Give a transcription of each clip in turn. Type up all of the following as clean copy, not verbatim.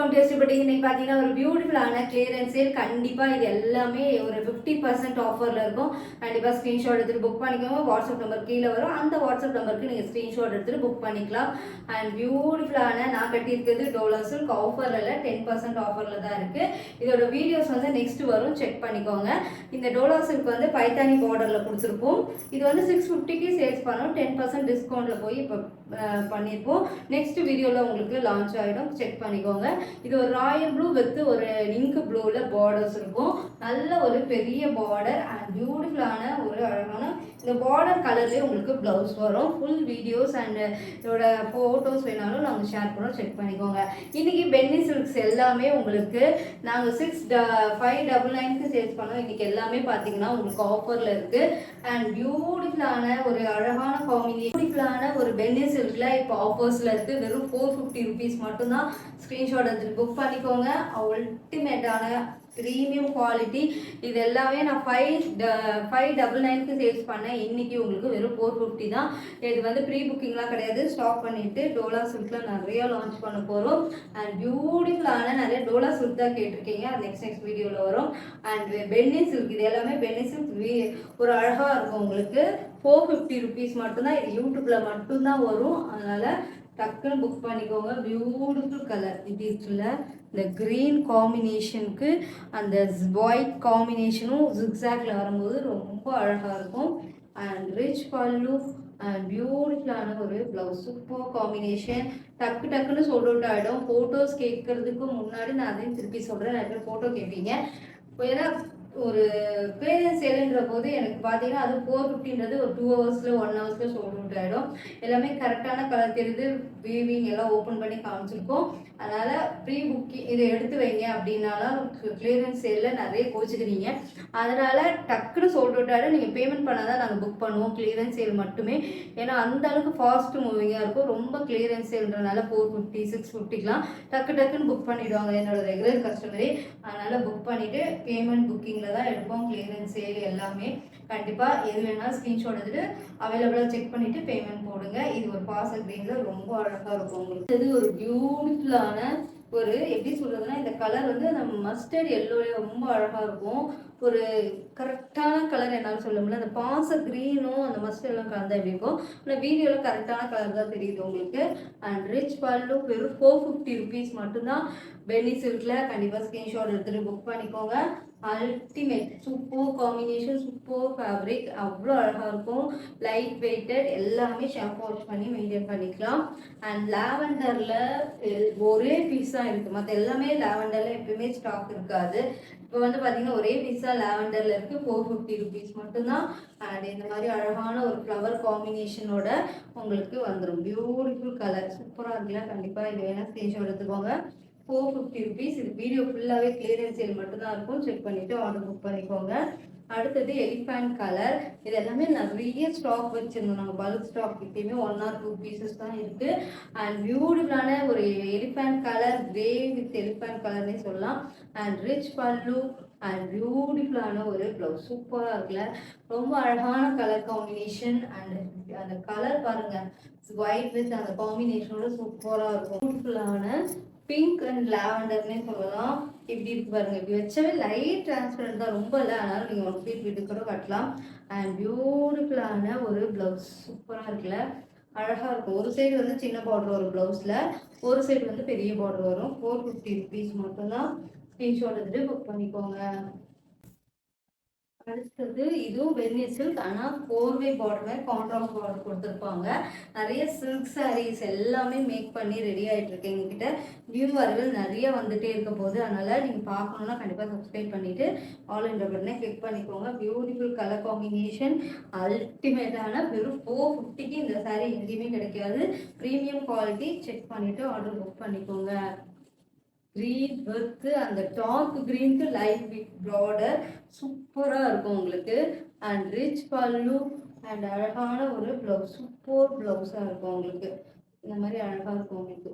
Welcome to எஸ்டிபட்டி. இன்னைக்கு பார்த்தீங்கன்னா ஒரு பியூட்டிஃபுல்லான கிளியரன்ஸ் சேல். கண்டிப்பாக இது எல்லாமே ஒரு 50% ஆஃபரில் இருக்கும். கண்டிப்பாக ஸ்க்ரீன்ஷாட் எடுத்துகிட்டு புக் பண்ணிக்கோங்க. வாட்ஸ்அப் நம்பர் கீழே வரும். அந்த வாட்ஸ்அப் நம்பருக்கு நீங்கள் ஸ்க்ரீன்ஷாட் எடுத்துகிட்டு புக் பண்ணிக்கலாம். அண்ட் பியூட்டிஃபுல்லான நான் கட்டியிருக்கிறது டோலா சில்க் ஆஃபரில் இல்லை, 10% ஆஃபரில் தான் இருக்குது. இதோட வீடியோஸ் வந்து நெக்ஸ்ட் வரும், செக் பண்ணிக்கோங்க. இந்த டோலா சில்க் வந்து பைத்தானி பார்டரில் கொடுத்துருப்போம். இது வந்து 650க்கு சேல்ஸ் பண்ணோம். 10% டிஸ்கவுண்ட்டில் போய் இப்போ பண்ணியிருப்போம். நெக்ஸ்ட் வீடியோவில் உங்களுக்கு லான்ச் ஆகிடும், செக் பண்ணிக்கோங்க. இது ஒரு ராயல் ப்ளூ வித் ஒரு இங்க் ப்ளூவில் பார்டர்ஸ் இருக்கும். நல்ல ஒரு பெரிய பார்டர் அண்ட் பியூட்டிஃபுல்லான ஒரு அழகான இந்த பார்டர் கலர்லேயே உங்களுக்கு ப்ளவுஸ் வரும். ஃபுல் வீடியோஸ் அண்ட் இதோட ஃபோட்டோஸ் வேணாலும் நாங்கள் ஷேர் பண்ணோம், செக் பண்ணிக்கோங்க. இன்றைக்கி பென்னி சில்க்ஸ் எல்லாமே உங்களுக்கு நாங்கள் 599க்கு சேல்ஸ் பண்ணோம். இன்றைக்கி எல்லாமே பார்த்தீங்கன்னா உங்களுக்கு ஆஃபரில் இருக்குது. அண்ட் பியூட்டிஃபுல்லான ஒரு அழகான காம்பினேஷன், பியூட்டிஃபுல்லான ஒரு பென்னி சில்க்ல இப்போ ஆஃபர்ஸில் இருக்குது. வெறும் 450 ருபீஸ் மட்டும்தான். ஸ்க்ரீன்ஷாட் எடுத்துட்டு புக் பண்ணிக்கோங்க. அல்டிமேட்டான ப்ரீமியம் குவாலிட்டி. இது எல்லாமே நான் 599க்கு சேல்ஸ் பண்ணேன். இன்னைக்கு உங்களுக்கு வெறும் 450 தான். இது வந்து ப்ரீ புக்கிங்லாம் கிடையாது, ஸ்டாக் பண்ணிட்டு டோலா சில்க்ல நிறைய லான்ச் பண்ண போகிறோம். அண்ட் பியூட்டிஃபுல்லான நிறைய டோலா சில்க் தான் கேட்டிருக்கீங்க, அது நெக்ஸ்ட் வீடியோவில் வரும். அண்ட் பென்னி சில்க், இது எல்லாமே பென்னி சில்க் ஒரு அழகாக இருக்கும். உங்களுக்கு 450 ருபீஸ் மட்டும்தான். இது யூடியூப்ல மட்டும்தான் வரும், அதனால டக்குன்னு புக் பண்ணிக்கோங்க. பியூட்டிஃபுல் கலர் இது இருக்குல்ல, இந்த க்ரீன் காம்பினேஷனுக்கு அந்த ஒயிட் காம்பினேஷனும் ஜிக்ஸாக்ல வரும்போது ரொம்ப அழகாக இருக்கும். அண்ட் ரிச் பல்லு அண்ட் பியூட்டிஃபுல்லான ஒரு ப்ளவுஸ், சூப்பர் காம்பினேஷன். டக்குன்னு சோல்ட் அவுட் ஆகிடும். ஃபோட்டோஸ் கேட்கறதுக்கு முன்னாடி நான் அதையும் திருப்பி சொல்கிறேன். நிறைய பேர் ஃபோட்டோ கேட்பீங்க. ஏன்னா ஒரு கிளியரன்ஸ் சேலுன்ற போது எனக்கு பார்த்தீங்கன்னா அது 450ன்றது ஒரு 2 ஹவர்ஸில் 1 ஹவர்ஸில் சோல்ட் அவுட் ஆகிடும். எல்லாமே கரெக்டான கலர் தெரியுது, வீவிங் எல்லாம் ஓப்பன் பண்ணி காமிச்சிருக்கோம். அதனால் ப்ரீ புக்கிங் இதை எடுத்து வைங்க அப்படின்னாலும் கிளியரன்ஸ் சேலில் நிறைய கோச்சிக்கிறீங்க. அதனால் டக்குன்னு சோல்ட் அவுட் ஆகிடும். நீங்கள் பேமெண்ட் பண்ணால் தான் நாங்கள் புக் பண்ணுவோம், கிளியரன்ஸ் சேல் மட்டுமே. ஏன்னா அந்த அளவுக்கு ஃபாஸ்ட் மூவிங்காக இருக்கும். ரொம்ப கிளியரன்ஸ் சேல்ன்றனால 450 650க்கெலாம் டக்குன்னு புக் பண்ணிவிடுவாங்க என்னோட ரெகுலர் கஸ்டமரே. அதனால் புக் பண்ணிவிட்டு பேமெண்ட் புக்கிங் தான் எடுப்போம். கிளியரன்ஸ் சேல் எல்லாமே கண்டிப்பாக எது வேணாலும் ஸ்க்ரீன்ஷாட் எடுத்துட்டு அவைலபிளாக செக் பண்ணிவிட்டு பேமெண்ட் போடுங்க. இது ஒரு பாசல் கிரீனில் ரொம்ப அழகாக இருக்கும். உங்களுக்கு இது ஒரு பியூட்டிஃபுல்லான ஒரு எப்படி சொல்கிறதுனா, இந்த கலர் வந்து நம்ம மஸ்டர்ட் எல்லோலே ரொம்ப அழகாக இருக்கும். ஒரு கரெக்டான கலர் என்னால் சொல்ல முடியல. அந்த பாச க்ரீனும் அந்த மஸ்டர்ட் எல்லாம் கலந்தா எப்படி இருக்கும், ஆனால் வீடியோவில் கரெக்டான கலர் தான் தெரியுது உங்களுக்கு. அண்ட் ரிச் பல்லு வெறும் 450 ருபீஸ் மட்டும்தான். பென்னி சில்கில் கண்டிப்பாக ஸ்க்ரீன்ஷாட் எடுத்துகிட்டு புக் பண்ணிக்கோங்க. Ultimate super combination, super fabric, அவ்வளோ அழகாக இருக்கும். லைட் வெயிட்டட், எல்லாமே ஷாம்பு வாஷ் பண்ணி மெயின்டைன் பண்ணிக்கலாம். அண்ட் லாவெண்டரில் ஒரே பீஸ் தான் இருக்குது, மற்ற எல்லாமே லாவெண்டரில் எப்பயுமே ஸ்டாக் இருக்காது. இப்போ வந்து பார்த்தீங்கன்னா ஒரே பீஸாக லாவெண்டரில் இருக்குது, 450 ருபீஸ் மட்டும்தான். அண்ட் இந்த மாதிரி அழகான ஒரு ஃப்ளவர் காம்பினேஷனோட உங்களுக்கு வந்துடும். பியூட்டிஃபுல் கலர், சூப்பராக இருக்குல்ல. கண்டிப்பாக இது வேணால் ஸ்க்ரீன்ஷாட் எடுத்துக்கோங்க. 450 ருபீஸ். இது வீடியோ ஃபுல்லாகவே கிளியரன்ஸ் சேல் மட்டும்தான் இருக்கும், செக் பண்ணிவிட்டு ஆர்டர் புக் பண்ணிக்கோங்க. அடுத்தது எலிஃபண்ட் கலர். இது எல்லாமே நிறைய ஸ்டாக் வச்சுருந்தோம் நாங்கள், பல்க் ஸ்டாக். இப்பயுமே 1 or 2 பீசஸ் தான் இருக்குது. அண்ட் பியூட்டிஃபுல்லான ஒரு elephant colour, grey with elephant கலர்னே சொல்லலாம். அண்ட் ரிச் பல்லு அண்ட் பியூட்டிஃபுல்லான ஒரு ப்ளவுஸ், சூப்பராக இருக்குல்ல. ரொம்ப அழகான கலர் காம்பினேஷன். அண்ட் அந்த கலர் பாருங்கள், ஒயிட் வித் அந்த காம்பினேஷனோட சூப்பராக இருக்கும். பியூட்டிஃபுல்லான பிங்க் அண்ட் லாவெண்டர்னே சொல்லலாம். இப்படி இருக்கு பாருங்க, இப்படி வச்சவே லைட் டிரான்ஸ்பரண்ட் தான், ரொம்ப இல்லை. அதனால நீங்கள் 1 ஃபீட் வீட்டுக்கு கூட கட்டலாம். அண்ட் பியூட்டிஃபுல்லான ஒரு ப்ளவுஸ், சூப்பராக இருக்குல்ல, அழகாக இருக்கும். ஒரு சைடு வந்து சின்ன பார்டர் வரும் ப்ளவுஸில், ஒரு சைடு வந்து பெரிய பார்டர் வரும். 450 ருபீஸ் மட்டும்தான். ஸ்க்ரீன்ஷாட் எடுத்துட்டு புக் பண்ணிக்கோங்க. அடுத்தது இதுவும் பென்னி சில்க், ஆனால் கோர்வை பார்டர், கான்ட்ராஸ்ட் பார்டர் கொடுத்துருப்பாங்க. நிறைய சில்க் சாரீஸ் எல்லாமே மேக் பண்ணி ரெடி ஆகிட்டு இருக்கு. எங்ககிட்ட வியூவர்கள் நிறைய வந்துட்டே இருக்க போது, அதனால் நீங்கள் பார்க்கணுன்னா கண்டிப்பாக சப்ஸ்கிரைப் பண்ணிவிட்டு ஆல் இன் பட்டனை கிளிக் பண்ணிக்கோங்க. பியூட்டிஃபுல் கலர் காம்பினேஷன், அல்டிமேட்டான வெறும் 450க்கு இந்த சாரீ எங்கேயுமே கிடைக்காது. ப்ரீமியம் குவாலிட்டி, செக் பண்ணிவிட்டு ஆர்டர் புக் பண்ணிக்கோங்க. க்ரீன் வித் அந்த டார்க் க்ரீனுக்கு லைட் வித் பார்டர், சூப்பராக இருக்கும் உங்களுக்கு. அண்ட் ரிச் பல்லு அண்ட் அழகான ஒரு ப்ளவுஸ், சூப்பர் ப்ளவுஸாக இருக்கும் உங்களுக்கு. இந்த மாதிரி அழகாக இருக்கும் உங்களுக்கு.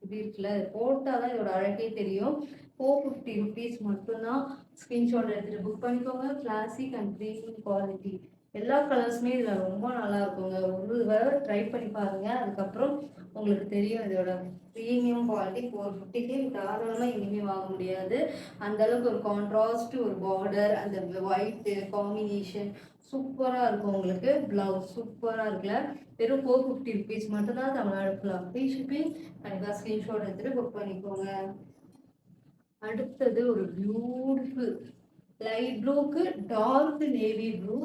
இப்படி இருக்குல்ல, இது போட்டால் தான் இதோட அழகே தெரியும். 450 ருபீஸ் மட்டும்தான். ஸ்க்ரீன்ஷாட் எடுத்துகிட்டு புக் பண்ணிக்கோங்க. கிளாசிக் அண்ட் ப்ரீமியம் குவாலிட்டி எல்லா கலர்ஸுமே இதில் ரொம்ப நல்லா இருக்குங்க. ஒரு தடவை ட்ரை பண்ணி பாருங்கள், அதுக்கப்புறம் உங்களுக்கு தெரியும் இதோட ப்ரீமியம் குவாலிட்டி. 450க்கு தாராளமாக எங்கேயுமே வாங்க முடியாது. அந்த அளவுக்கு ஒரு கான்ட்ராஸ்ட், ஒரு பார்டர், அந்த ஒயிட்டு காம்பினேஷன் சூப்பராக இருக்கும். உங்களுக்கு ப்ளவுஸ் சூப்பராக இருக்குல்ல. வெறும் 450 ருபீஸ் மட்டும்தான் தமிழ்நாடு ஃபுல்லாக ஃப்ரீ ஷிப்பிங். கண்டிப்பாக ஸ்க்ரீன்ஷாட் எடுத்துகிட்டு புக் பண்ணிக்கோங்க. அடுத்தது ஒரு பியூட்டிஃபுல் லைட் ப்ளூக்கு டார்க் நேவி ப்ளூ.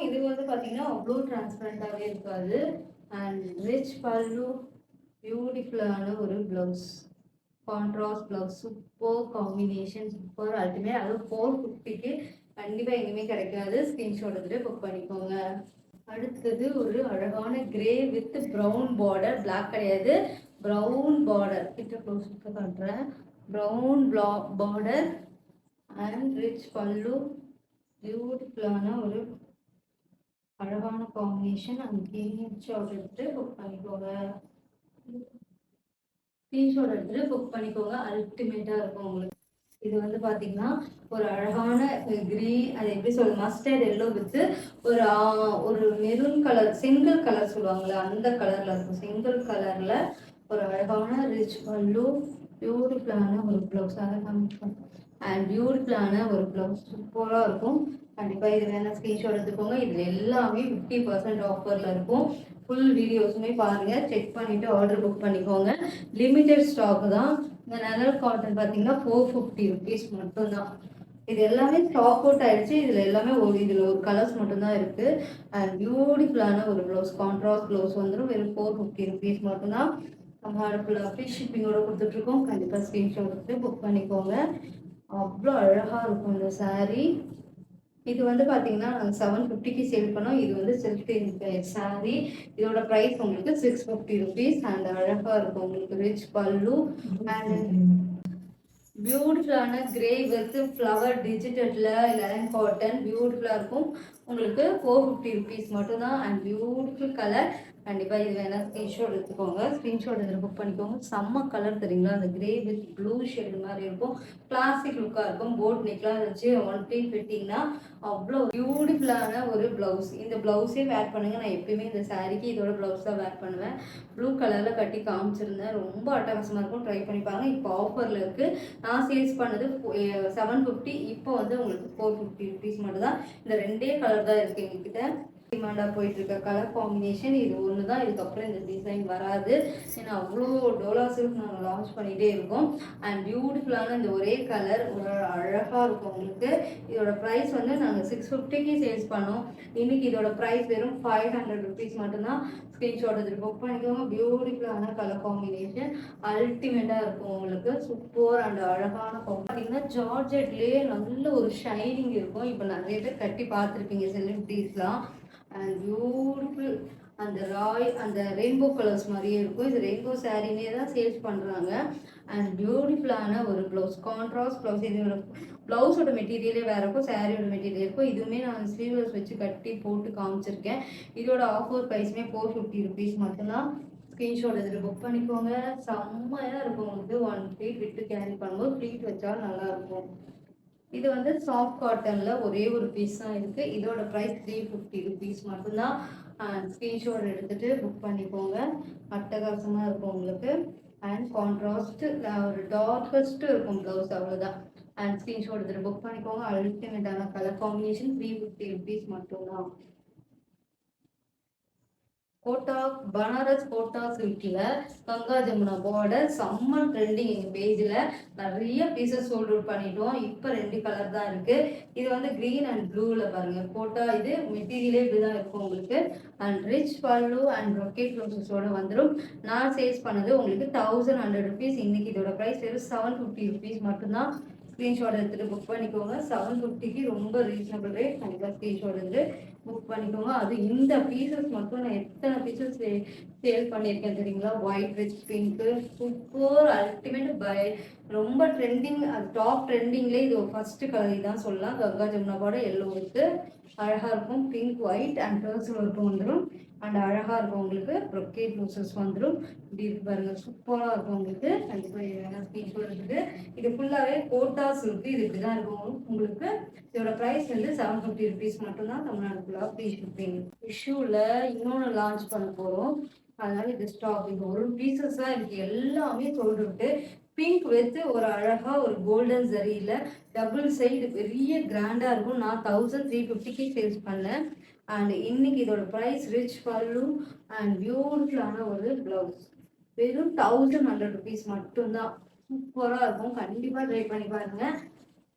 இது வந்து பார்த்தீங்கன்னா அவ்வளோ டிரான்ஸ்பரண்டாகவே இருக்காது. அண்ட் ரிச் பல்லு, பியூட்டிஃபுல்லான ஒரு blouse, contrast blouse, super combination, super ultimate. அதுவும் 450க்கு கண்டிப்பாக எங்கேயுமே கிடைக்காது. ஸ்க்ரீன்ஷாட் எடுத்துகிட்டு புக் பண்ணிக்கோங்க. அடுத்தது ஒரு அழகான grey with brown border, black கிடையாது, ப்ரௌன் பார்டர். கிட்ட க்ளோஸ் பண்ணுறேன். Brown border and rich pallu, பியூட்டிஃபுல்லான ஒரு அழகான காம்பினேஷன். அந்த ஸ்க்ரீன்ஷாட் எடுத்து புக் பண்ணிக்கோங்க. ஸ்க்ரீன்ஷாட் எடுத்துட்டு புக் பண்ணிக்கோங்க. அல்டிமேட்டாக இருக்கும் உங்களுக்கு. இது வந்து பார்த்தீங்கன்னா ஒரு அழகான கிரீன், அது எப்படி சொல்ல, மஸ்டர்ட் எல்லோ வித் ஒரு மெரூன் கலர், செங்கல் கலர் சொல்லுவாங்கள்ல, அந்த கலரில் இருக்கும். செங்கல் கலரில் ஒரு அழகான ரிச் பல்லு, பியூட்டிஃபுல்லான ஒரு ப்ளவுஸ், அண்ட் பியூட்டிஃபுல்லான ஒரு ப்ளவுஸ் சூப்பராக இருக்கும். கண்டிப்பாக இது வேணால் ஸ்க்ரீன்ஷாட் எடுத்துக்கோங்க. இதில் எல்லாமே 50% ஆஃபரில் இருக்கும். ஃபுல் வீடியோஸுமே பாருங்கள், செக் பண்ணிவிட்டு ஆர்டர் புக் பண்ணிக்கோங்க. லிமிட்டட் ஸ்டாக் தான். இந்த நெதர் காட்டன் பார்த்தீங்கன்னா 450 ருபீஸ் மட்டும்தான். இது எல்லாமே ஸ்டாக் அவுட் ஆகிடுச்சு. இதில் எல்லாமே இதில் ஒரு கலர்ஸ் மட்டும்தான் இருக்குது. அண்ட் பியூட்டிஃபுல்லான ஒரு ப்ளவுஸ், கான்ட்ராஸ்ட் ப்ளவுஸ் வந்துடும். வெறும் 450 ருபீஸ் மட்டும்தான். நம்ம ஃபுல்லாக ஃப்ரீ ஷிப்பிங்கோட கொடுத்துட்ருக்கோம். கண்டிப்பாக ஸ்க்ரீன்ஷாட் எடுத்து புக் பண்ணிக்கோங்க. அவ்வளோ அழகாக இருக்கும் இந்த சாரீ. இது வந்து பார்த்தீங்கன்னா நாங்கள் 750க்கு சேல் பண்ணோம். இது வந்து சில்க் சாரீ. இதோட ப்ரைஸ் உங்களுக்கு 650 ருபீஸ். அண்ட் அழகாக இருக்கும் உங்களுக்கு. ரிச் பல்லு அண்ட் பியூட்டிஃபுல்லான கிரே வித் ஃப்ளவர் டிஜிட்டலில் லெனன் காட்டன், பியூட்டிஃபுல்லாக இருக்கும் உங்களுக்கு. 450 ருபீஸ் மட்டும்தான். And beautiful colour. கண்டிப்பாக இது வேணால் ஸ்க்ரீன்ஷாட் எடுத்துக்கோங்க. ஸ்க்ரீன்ஷாட் இதில் புக் பண்ணிக்கோங்க. செம்ம கலர் தெரியுங்களா, அந்த கிரே வித் ப்ளூ ஷேடு மாதிரி இருக்கும். கிளாசிக் லுக்காக இருக்கும். போட் நெக்லாம் வச்சு ஒன் ப்ளீட் ஃபிட்டிங்னா அவ்வளோ பியூட்டிஃபுல்லான ஒரு ப்ளவுஸ். இந்த ப்ளவுஸே வேர் பண்ணுங்கள். நான் எப்பயுமே இந்த சாரீக்கு இதோட ப்ளவுஸ் தான் வேர் பண்ணுவேன். ப்ளூ கலரில் கட்டி காமிச்சிருந்தேன். ரொம்ப அட்டகாசமாக இருக்கும். ட்ரை பண்ணி பாருங்கள். இப்போ ஆஃபரில் இருக்குது. நான் சேல்ஸ் பண்ணது 750. இப்போ வந்து உங்களுக்கு 450 ருபீஸ் மட்டும் தான். இந்த ரெண்டே கலர் தான் இருக்குது எங்ககிட்ட. டிமாண்டாக போயிட்டுருக்க கலர் காம்பினேஷன் இது ஒன்று தான். இதுக்கப்புறம் இந்த டிசைன் வராது. ஏன்னா அவ்வளோ டோலா சில்க் நாங்கள் லான்ச் பண்ணிகிட்டே இருக்கோம். அண்ட் பியூட்டிஃபுல்லான இந்த ஒரே கலர் ஒரு அழகாக இருக்கும் உங்களுக்கு. இதோட ப்ரைஸ் வந்து நாங்கள் 650க்கு சேல்ஸ் பண்ணோம். இன்றைக்கி இதோட ப்ரைஸ் வெறும் 500 ருபீஸ் மட்டும்தான். ஸ்க்ரீன்ஷாட் எடுத்து புக் பண்ணிக்கோங்க. பியூட்டிஃபுல்லான கலர் காம்பினேஷன் அல்டிமேட்டாக இருக்கும் உங்களுக்கு. சூப்பர் அண்ட் அழகான பார்த்தீங்கன்னா ஜார்ஜெட்லேயே நல்ல ஒரு ஷைனிங் இருக்கும். இப்போ நிறைய பேர் கட்டி பார்த்துருப்பீங்க செலிபிரிட்டிஸ்லாம். அண்ட் பியூட்டிஃபுல் அந்த ரெயின்போ கலர்ஸ் மாதிரியே இருக்கும். இது ரெயின்போ சாரீனே தான் சேல்ஸ் பண்ணுறாங்க. அண்ட் பியூட்டிஃபுல்லான ஒரு ப்ளவுஸ், கான்ட்ராஸ்ட் ப்ளவுஸ். இதோட ப்ளவுஸோட மெட்டீரியலே வேறு இருக்கும், சாரியோட மெட்டீரியல் இருக்கும். இதுவுமே நான் ஸ்லீவ்லெஸ் வச்சு கட்டி போட்டு காமிச்சிருக்கேன். இதோட ஆஃபர் ப்ரைஸுமே 450 ருபீஸ் மட்டும்தான். ஸ்க்ரீன்ஷாட் எடுத்துகிட்டு புக் பண்ணிக்கோங்க. செம்மையாக இருக்கும் உங்களுக்கு. 1 ப்ளீட் விட்டு கேரி பண்ணும்போது ப்ளீட் வச்சாலும் நல்லாயிருக்கும். இது வந்து சாஃப்ட் காட்டனில் ஒரே ஒரு பீஸ் தான் இருக்குது. இதோட ப்ரைஸ் 350 ருபீஸ் மட்டும்தான். ஸ்க்ரீன்ஷாட் எடுத்துகிட்டு புக் பண்ணிக்கோங்க. அட்டகாசமாக இருக்கும் உங்களுக்கு. அண்ட் கான்ட்ராஸ்ட் ஒரு டார்க்கஸ்ட்டு இருக்கும் ப்ளவுஸ், அவ்வளோதான். அண்ட் ஸ்க்ரீன்ஷாட் எடுத்துகிட்டு புக் பண்ணிக்கோங்க. அல்டிமேட்டான கலர் காம்பினேஷன். 350 ருபீஸ் மட்டும்தான். கோட்டா பனாரஸ் கோட்டா சில்கில் கங்கா ஜமுனா பார்டர் செம்ம ட்ரெண்டிங். எங்கள் பேஜில் நிறைய பீசஸ் சோல்ட் அவுட் பண்ணிட்டோம். இப்போ 2 கலர் தான் இருக்குது. இது வந்து க்ரீன் அண்ட் ப்ளூவில் பாருங்கள். கோட்டா இது மெட்டீரியலே இப்படி தான் இருக்கும் உங்களுக்கு. அண்ட் ரிச் பல்லு அண்ட் ரொக்கேட் ப்ளவுஸஸோடு வந்துடும். நான் சேல்ஸ் பண்ணது உங்களுக்கு 1100 ருபீஸ். இன்றைக்கி இதோட ப்ரைஸ் வெறும் 750 ருபீஸ் மட்டும்தான். ஸ்க்ரீன்ஷாட் எடுத்துகிட்டு புக் பண்ணிக்கோங்க. 750க்கு ரொம்ப ரீசனபிள் ரேட். கண்டிப்பாக ஸ்க்ரீன்ஷாட் எடுத்துகிட்டு புக் பண்ணிக்கோங்க. அது இந்த பீசஸ் மட்டும் நான் எத்தனை பீசஸ் சேல் பண்ணியிருக்கேன் தெரியுங்களா? White with pink super ultimate பை ரொம்ப ட்ரெண்டிங். அது டாப் ட்ரெண்டிங்லேயே இது ஃபர்ஸ்ட் கலர் தான் சொல்லலாம். கங்கா ஜமுனாவோட எல்லோ இருக்கு, அழகாக இருக்கும். பிங்க் ஒயிட் அண்ட் டர்சல் ஒர்க்கும் வந்துடும். அண்ட் அழகாக இருக்கும் உங்களுக்கு. ப்ரொக்கேட் லூசஸ் வந்துடும். இப்படி இருக்கு பாருங்க, சூப்பராக இருக்கும் உங்களுக்கு. கண்டிப்பாக ஸ்பீச் இருக்குது. இது ஃபுல்லாகவே கோட்டாஸ் இருக்குது. இது இப்படி தான் இருக்கும் உங்களுக்கு. இதோட ப்ரைஸ் வந்து 750 rupees மட்டும்தான். தமிழ்நாடு ஃபுல்லாக ஃப்ரீ ஷிப்பிங். விஷுவில் இன்னொன்று லான்ச் பண்ண போகிறோம். அதனால இது ஸ்டாக். இது ஒரு பீசஸ் தான் இருக்கு, எல்லாமே சொல்லிட்டு பிங்க் வித் ஒரு அழகா ஒரு கோல்டன் ஜரியில டபுள் சைடு பெரிய கிராண்டா இருக்கும். நான் 1350க்கு சேல்ஸ் பண்ணேன். அண்ட் இன்னைக்கு இதோட ப்ரைஸ் ரிச் பல்லு அண்ட் பியூட்டிஃபுல்லான ஒரு பிளவுஸ் வெறும் 1100 rupees மட்டும்தான். சூப்பராக இருக்கும். கண்டிப்பாக ட்ரை பண்ணி பாருங்க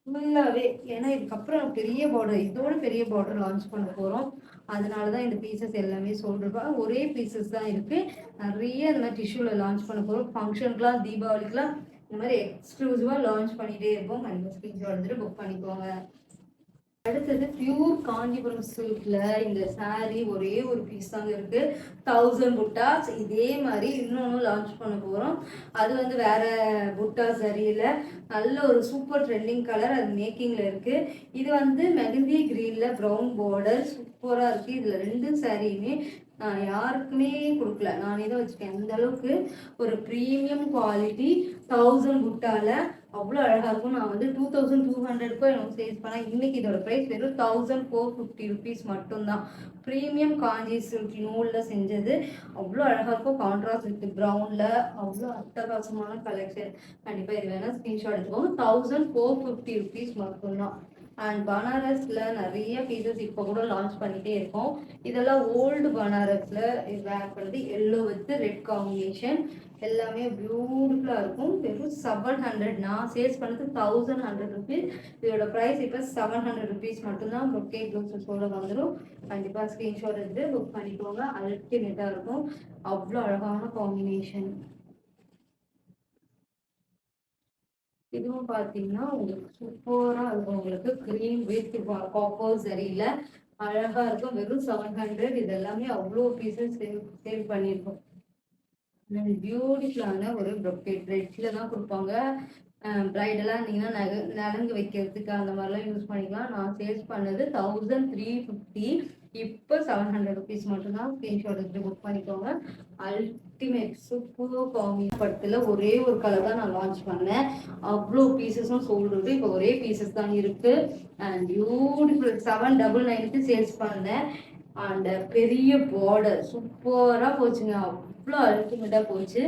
ஃபுல்லாகவே. ஏன்னா இதுக்கப்புறம் பெரிய பார்டர், இதோட பெரிய பார்டர் லான்ச் பண்ண போகிறோம். அதனால தான் இந்த பீசஸ் எல்லாமே சொல்கிறப்ப ஒரே பீசஸ் தான் இருக்குது. நிறைய இந்த மாதிரி டிஷ்யூவில் லான்ச் பண்ண போகிறோம். ஃபங்க்ஷனுக்குலாம் தீபாவளிக்குலாம் இந்த மாதிரி எக்ஸ்க்ளூசிவாக லான்ச் பண்ணிகிட்டே இருப்போம். கண்டிப்பாக ஸ்கிரீன்ஷாட் எடுத்துட்டு புக் பண்ணிக்கோங்க. அடுத்தது பியூர் காஞ்சிபுரம் சில்க்ல இந்த சாரீ ஒரே ஒரு பீஸ் தாங்க இருக்கு. 1000 புட்டாஸ். இதே மாதிரி இன்னொன்று லான்ச் பண்ண போகிறோம். அது வந்து வேற புட்டா சரியில நல்ல ஒரு சூப்பர் ட்ரெண்டிங் கலர், அது மேக்கிங்ல இருக்கு. இது வந்து மெகந்தி கிரீன்ல ப்ரௌன் பார்டர் சூப்பராக இருக்கு. இதில் 2 சாரியுமே நான் யாருக்குமே கொடுக்கல, நானே தான் வச்சுக்கேன். அந்த அளவுக்கு ஒரு ப்ரீமியம் குவாலிட்டி 1000 புட்டால அவ்வளோ அழகாக இருக்கும். நான் வந்து 2200 எனக்கு சேல்ஸ் பண்ணேன். இன்னைக்கு இதோட ப்ரைஸ் வெறும் 1450 rupees மட்டும்தான். ப்ரீமியம் காஞ்சி சில்க் நூலில் செஞ்சது. அவ்வளோ அழகாக இருக்கும். கான்ட்ராஸ்ட் வித் ப்ரௌனில் அவ்வளோ அட்டகாசமான கலெக்ஷன். கண்டிப்பாக இது வேணால் ஸ்க்ரீன்ஷாட் எடுத்துக்கோங்க. 1450 rupees மட்டும்தான். அண்ட் பனாரஸில் நிறைய பீசஸ் இப்போ கூட லான்ச் பண்ணிகிட்டே இருக்கோம். இதெல்லாம் ஓல்டு பனாரஸில் வேர் பண்ணுறது எல்லோ வித் ரெட் காம்பினேஷன். எல்லாமே பியூட்டிஃபுல்லாக இருக்கும். வெறும் 700. நான் சேல்ஸ் பண்ணது 1100 rupees. இதோட ப்ரைஸ் இப்போ 700 rupees மட்டும்தான். பொக்கே ப்ளவுஸஸோட வந்துடும். கண்டிப்பாக ஸ்க்ரீன்ஷாட் எடுத்து புக் பண்ணிக்கோங்க. அல்டிமேட்டாக இருக்கும். அவ்வளோ அழகான காம்பினேஷன். இதுவும் பார்த்தீங்கன்னா உங்களுக்கு சூப்பராக இருக்கும். உங்களுக்கு க்ரீன் வித் காப்பர் சரியில அழகாக இருக்கும். வெறும் 700. இது எல்லாமே அவ்வளோ பீசஸ் சேல் பண்ணியிருக்கோம். பியூட்டிஃபுல்லான ஒரு ப்ரொக்கேட் ரெட்ல தான் கொடுப்பாங்க. ப்ரைடெல்லாம் இருந்தீங்கன்னா நலங்கு வைக்கிறதுக்கு அந்த மாதிரிலாம் யூஸ் பண்ணிக்கலாம். நான் சேல்ஸ் பண்ணது 1350. இப்போ 700 rupees மட்டும்தான். ஸ்க்ரீன்ஷாட் எடுத்து புக் பண்ணிக்கோங்க. அல்டிமேட் சூப்பர் காமி படத்தில் ஒரே ஒரு கலர் தான் நான் லான்ச் பண்ணேன். அவ்வளோ பீசஸும் சோல்டு. இப்போ ஒரே பீசஸ் தான் இருக்கு. அண்ட் பியூட்டிஃபுல் 799க்கு சேல்ஸ் பண்ணேன். அண்ட் பெரிய பார்டர் சூப்பராக போச்சுங்க. அவ்வளோ அல்டிமேட்டாக போச்சு.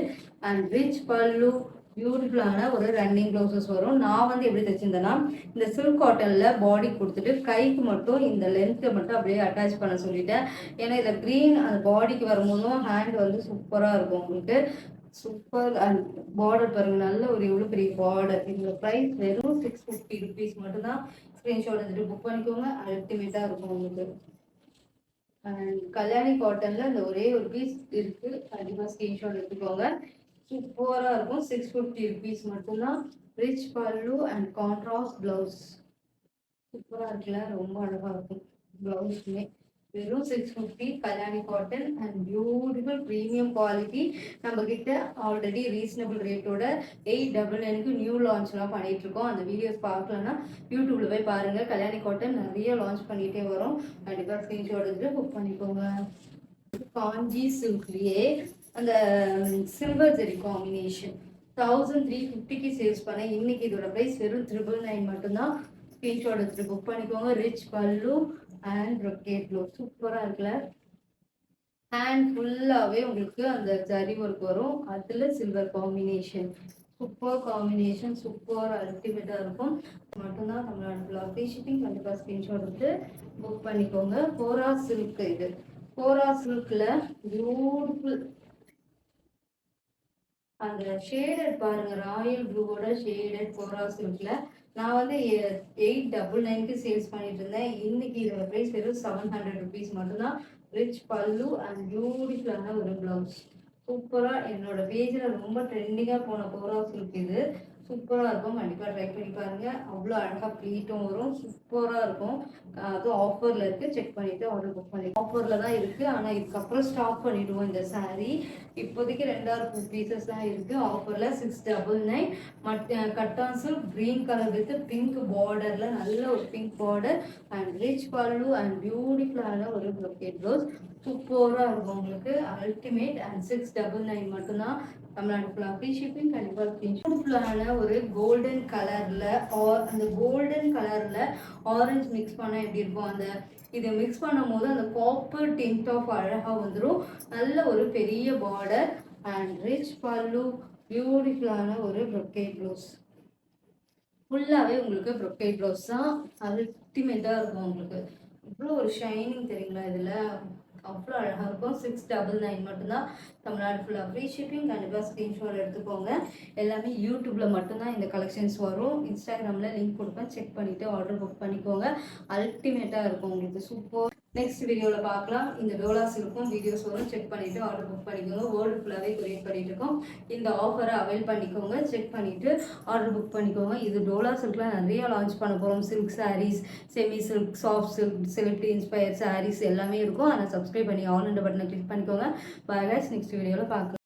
அண்ட் ரிச் பல்லு பியூட்டிஃபுல்லான ஒரு ரன்னிங் ப்ளவுசஸ் வரும். நான் வந்து எப்படி தைச்சிருந்தேன்னா இந்த சில்க் காட்டனில் பாடி கொடுத்துட்டு கைக்கு மட்டும் இந்த லென்த்தை மட்டும் அப்படியே அட்டாச் பண்ண சொல்லிட்டேன். ஏன்னா இதில் க்ரீன் அந்த பாடிக்கு வரும்போதும் ஹேண்ட் வந்து சூப்பராக இருக்கும் உங்களுக்கு. சூப்பர். அண்ட் பார்டர் பாருங்க, நல்ல ஒரு எவ்வளோ பெரிய பார்டர். இதோட ப்ரைஸ் வெறும் 650 rupees மட்டும்தான். ஸ்க்ரீன்ஷாட் எடுத்துட்டு புக் பண்ணிக்கோங்க. அல்டிமேட்டாக இருக்கும் உங்களுக்கு. அண்ட் கல்யாணி காட்டனில் இந்த ஒரே ஒரு பீஸ் இருக்குது. கண்டிப்பாக ஸ்க்ரீன்ஷாட் எடுத்துக்கோங்க. சூப்பராக இருக்கும். 650 rupees மட்டும்தான். Rich pallu and contrast blouse சூப்பராக இருக்குல்ல, ரொம்ப அழகாக இருக்கும் ப்ளவுஸுமே. வெறும் 650 Kalyani cotton and beautiful premium quality. நம்ம கிட்ட ஆல்ரெடி ரீசனபிள் ரேட்டோட 899க்கு நியூ லான்ச்லாம் பண்ணிட்டு இருக்கோம். அந்த வீடியோஸ் பார்க்கலன்னா யூடியூப்ல போய் பாருங்க. கல்யாணி காட்டன் நிறைய லான்ச் பண்ணிட்டே வரும். கண்டிப்பாக ஸ்க்ரீன்ஷாட் எடுத்து புக் பண்ணிக்கோங்க. காஞ்சி சில்க்லேயே அந்த சில்வர் ஜெரி காம்பினேஷன் 1350க்கு சேல்ஸ் பண்ணேன். இன்னைக்கு இதோட ப்ரைஸ் வெறும் 999 மட்டும்தான். ஸ்க்ரீன்ஷாட் எடுத்துட்டு புக் பண்ணிக்கோங்க. Rich pallu and brocade blouse சூப்பராக இருக்குல்ல. ஹேண்ட் ஃபுல்லாகவே உங்களுக்கு அந்த ஜரி ஒர்க் வரும். அதில் silver combination super combination. Super அல்டிமேட்டாக இருக்கும். மட்டும்தான் தமிழ்நாடு ஃபுல்லாக ஃப்ரீ ஷிப்பிங். கண்டிப்பாக ஸ்க்ரீன்ஷாட் எடுத்து புக் பண்ணிக்கோங்க. கோரா சில்க். இது கோரா சில்கில் பியூட்டிஃபுல் அந்த ஷேடட் பாருங்க, ராயல் ப்ளூவோட ஷேடட் கோரா சில்க்ல நான் வந்து 899க்கு சேல்ஸ் பண்ணிட்டு இருந்தேன். இன்னைக்கு இதோட ப்ரைஸ் வெறும் 700 rupees மட்டும்தான். ரிச் பல்லு அண்ட் பியூட்டிஃபுல்லான ஒரு பிளவுஸ். சூப்பராக என்னோட பேஜில் ரொம்ப ட்ரெண்டிங்காக போன கோரா சில்க் இது. சூப்பராக இருக்கும். கண்டிப்பாக ட்ரை பண்ணி பாருங்கள். அவ்வளோ அழகாக ப்ளீட்டும் வரும். சூப்பராக இருக்கும். அதுவும் ஆஃபரில் இருக்குது. செக் பண்ணிவிட்டு ஆர்டர் புக் பண்ணி ஆஃபரில் தான் இருக்குது. ஆனால் இதுக்கப்புறம் ஸ்டாப் பண்ணிவிடுவோம் இந்த சாரீ. இப்போதைக்கு 2 பீசஸ் தான் இருக்குது ஆஃபரில். 699. Cotton silk green colour with pink பார்டரில் நல்ல ஒரு pink border and rich pallu and பியூட்டிஃபுல்லான ஒரு ப்ரொக்கேட் ப்ளவுஸ். சூப்பராக இருக்கும் உங்களுக்கு. அல்டிமேட். அண்ட் 699 மட்டும்தான். தமிழ்நாடு ஃபுல்லாக ஃப்ரீ ஷிப்பிங். கண்டிப்பாக பியூட்டிஃபுல்லான ஒரு கோல்டன் கலரில் அந்த கோல்டன் கலரில் ஆரஞ்சு மிக்ஸ் பண்ணால் எப்படி இருக்கும், அந்த இதை மிக்ஸ் பண்ணும் போது அந்த காப்பர் டிண்ட் ஆஃப் அழகாக வந்துடும். நல்ல ஒரு பெரிய பார்டர் அண்ட் ரிச் பல்லு, பியூட்டிஃபுல்லான ஒரு ப்ரொக்கேட் ப்ளவுஸ். ஃபுல்லாகவே உங்களுக்கு ப்ரொக்கேட் ப்ளவுஸ் தான். அல்டிமேட்டாக இருக்கும் உங்களுக்கு. இவ்வளோ ஒரு ஷைனிங் தெரியுங்களா இதில், அவ்வளோ அழகாக இருக்கும். 699 மட்டும்தான். தமிழ்நாடு ஃபுல்லாக ஃப்ரீ ஷிப்பிங். கண்டிப்பாக ஸ்க்ரீன்ஷாட் எடுத்துக்கோங்க. எல்லாமே யூடியூப்பில் மட்டும்தான் இந்த கலெக்ஷன்ஸ் வரும். இன்ஸ்டாகிராமில் லிங்க் கொடுப்பேன். செக் பண்ணிவிட்டு ஆர்டர் புக் பண்ணிக்கோங்க. அல்டிமேட்டாக இருக்கும் உங்களுக்கு. சூப்பர். நெக்ஸ்ட் வீடியோவில் பார்க்கலாம். இந்த டோலா சில்க்கும் வீடியோஸ் வரும். செக் பண்ணிவிட்டு ஆர்டர் புக் பண்ணிக்கோங்க. வேர்ல்டு ஃபுல்லாகவே கொரியர் பண்ணிட்டு இருக்கோம். இந்த ஆஃபரை அவைல் பண்ணிக்கோங்க. செக் பண்ணிவிட்டு ஆர்டர் புக் பண்ணிக்கோங்க. இது டோலா சில்கில் நிறைய லான்ச் பண்ண போகிறோம். Silk sarees, semi silk, soft silk, celebrity inspire sarees எல்லாமே இருக்கும். ஆனால் சப்ஸ்கிரைப் பண்ணி ஆல் இந்த பட்டனை கிளிக் பண்ணிக்கோங்க. Bye guys. நெக்ஸ்ட் வீடியோவில் பார்க்கலாம்.